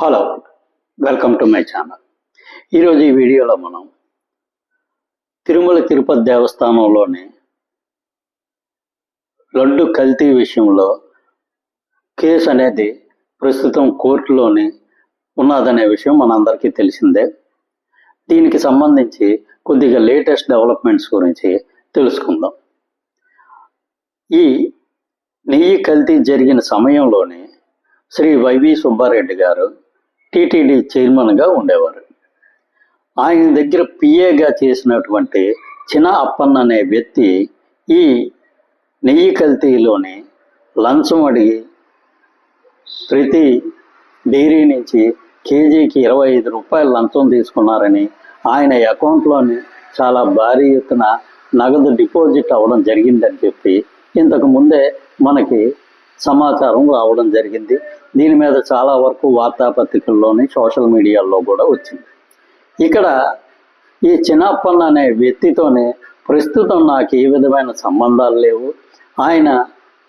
Hello, welcome to my channel. ఈరోజు ఈ వీడియోలో మనం తిరుమల తిరుపతి దేవస్థానంలోని లడ్డు కల్తీ విషయంలో కేసు అనేది ప్రస్తుతం కోర్టులోని ఉన్నదనే విషయం మనందరికీ తెలిసిందే. దీనికి సంబంధించి కొద్దిగా లేటెస్ట్ డెవలప్మెంట్స్ గురించి తెలుసుకుందాం. ఈ నెయ్యి కల్తీ జరిగిన సమయంలోనే శ్రీ వైవి సుబ్బారెడ్డి గారు టీటీడీ చైర్మన్గా ఉండేవారు. ఆయన దగ్గర పిఏగా చేసినటువంటి చిన అప్పన్న అనే వ్యక్తి ఈ నెయ్యి కల్తీలోని లంచం అడిగి ప్రతి డైరీ నుంచి కేజీకి 25 రూపాయలు లంచం తీసుకున్నారని, ఆయన అకౌంట్లోని చాలా భారీ ఎత్తున నగదు డిపాజిట్ అవ్వడం జరిగిందని చెప్పి ఇంతకు ముందే మనకి సమాచారం రావడం జరిగింది. దీని మీద చాలా వరకు వార్తాపత్రికల్లోని సోషల్ మీడియాలో కూడా వచ్చింది. ఇక్కడ ఈ చిన్నప్పన్న అనే వ్యక్తితోనే ప్రస్తుతం నాకు ఏ విధమైన సంబంధాలు లేవు. ఆయన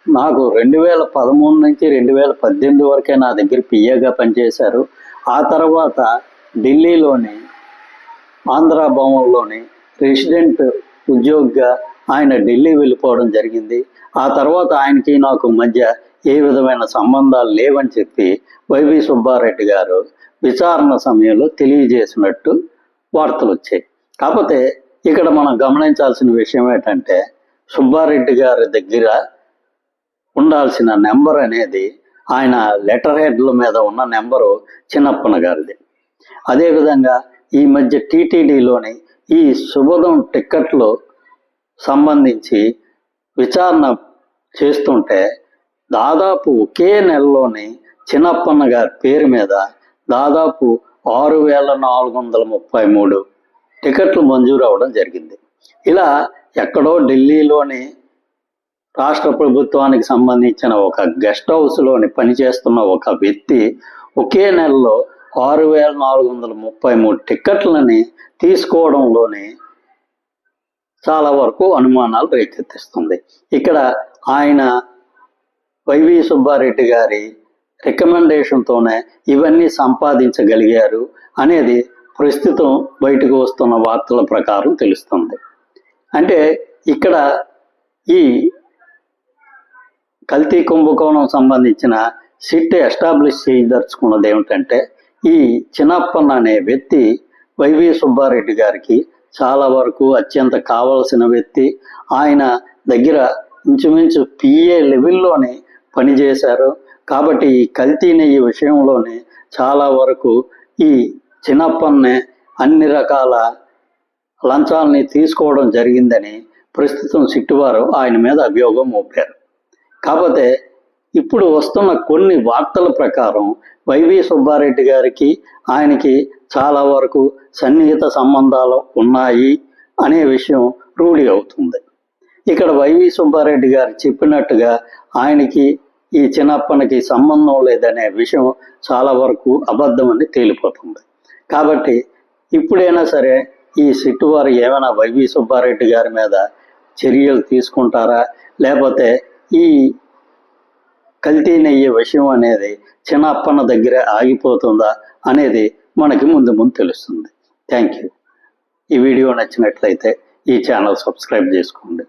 నాకు 2013 నుంచి 2018 వరకే నా దగ్గర పిఏగా పనిచేశారు. ఆ తర్వాత ఢిల్లీలోని ఆంధ్ర భవన్లోని రెసిడెంట్ ఉద్యోగిగా ఆయన ఢిల్లీ వెళ్ళిపోవడం జరిగింది. ఆ తర్వాత ఆయనకి నాకు మధ్య ఏ విధమైన సంబంధాలు లేవని చెప్పి వైవి సుబ్బారెడ్డి గారు విచారణ సమయంలో తెలియజేసినట్టు వార్తలు వచ్చాయి. కాకపోతే ఇక్కడ మనం గమనించాల్సిన విషయం ఏంటంటే, సుబ్బారెడ్డి గారి దగ్గర ఉండాల్సిన నెంబర్ అనేది ఆయన లెటర్ హెడ్ల మీద ఉన్న నెంబరు చిన్నప్పన్న గారిది. అదేవిధంగా ఈ మధ్య టీటీడీలోని ఈ శుభదం టిక్కెట్లు సంబంధించి విచారణ చేస్తుంటే దాదాపు ఒకే నెలలోని చిన్నప్పన్న గారి పేరు మీద దాదాపు 6,433 టికెట్లు మంజూరు అవ్వడం జరిగింది. ఇలా ఎక్కడో ఢిల్లీలోని రాష్ట్ర ప్రభుత్వానికి సంబంధించిన ఒక గెస్ట్ హౌస్లోని పనిచేస్తున్న ఒక వ్యక్తి ఒకే నెలలో 6,433 టికెట్లని తీసుకోవడంలోనే చాలా వరకు అనుమానాలు రేకెత్తిస్తుంది. ఇక్కడ ఆయన వైవి సుబ్బారెడ్డి గారి రికమెండేషన్తోనే ఇవన్నీ సంపాదించగలిగారు అనేది ప్రస్తుతం బయటకు వస్తున్న వార్తల ప్రకారం తెలుస్తుంది. అంటే ఇక్కడ ఈ కల్తీ కుంభకోణం సంబంధించిన సిట్ ఎస్టాబ్లిష్ చేయదలుచుకున్నది ఏమిటంటే, ఈ చిన్నప్పన్న అనే వ్యక్తి వైవి సుబ్బారెడ్డి గారికి చాలా వరకు అత్యంత కావలసిన వ్యక్తి. ఆయన దగ్గర ఇంచుమించు పిఏ లెవెల్లోనే పనిచేశారు. కాబట్టి ఈ కల్తీ నెయ్యి విషయంలోనే చాలా వరకు ఈ చిన్నప్పన్నే అన్ని రకాల లంచాలని తీసుకోవడం జరిగిందని ప్రస్తుతం సిట్టువారు ఆయన మీద అభియోగం మోపారు. కాకపోతే ఇప్పుడు వస్తున్న కొన్ని వార్తల ప్రకారం వైవి సుబ్బారెడ్డి గారికి ఆయనకి చాలా వరకు సన్నిహిత సంబంధాలు ఉన్నాయి అనే విషయం రూఢి అవుతుంది. ఇక్కడ వైవి సుబ్బారెడ్డి గారు చెప్పినట్టుగా ఆయనకి ఈ చిన్నప్పనికి సంబంధం లేదనే విషయం చాలా వరకు అబద్ధమని తేలిపోతుంది. కాబట్టి ఇప్పుడైనా సరే ఈ సిట్టు వారు ఏమైనా వైవి సుబ్బారెడ్డి గారి మీద చర్యలు తీసుకుంటారా, లేకపోతే ఈ కల్తీ నెయ్యి విషయం అనేది చిన్నప్పన్న దగ్గర ఆగిపోతుందా అనేది మనకి ముందు తెలుస్తుంది. Thank you. ఈ వీడియో నచ్చినట్లయితే ఈ ఛానల్ సబ్స్క్రైబ్ చేసుకోండి.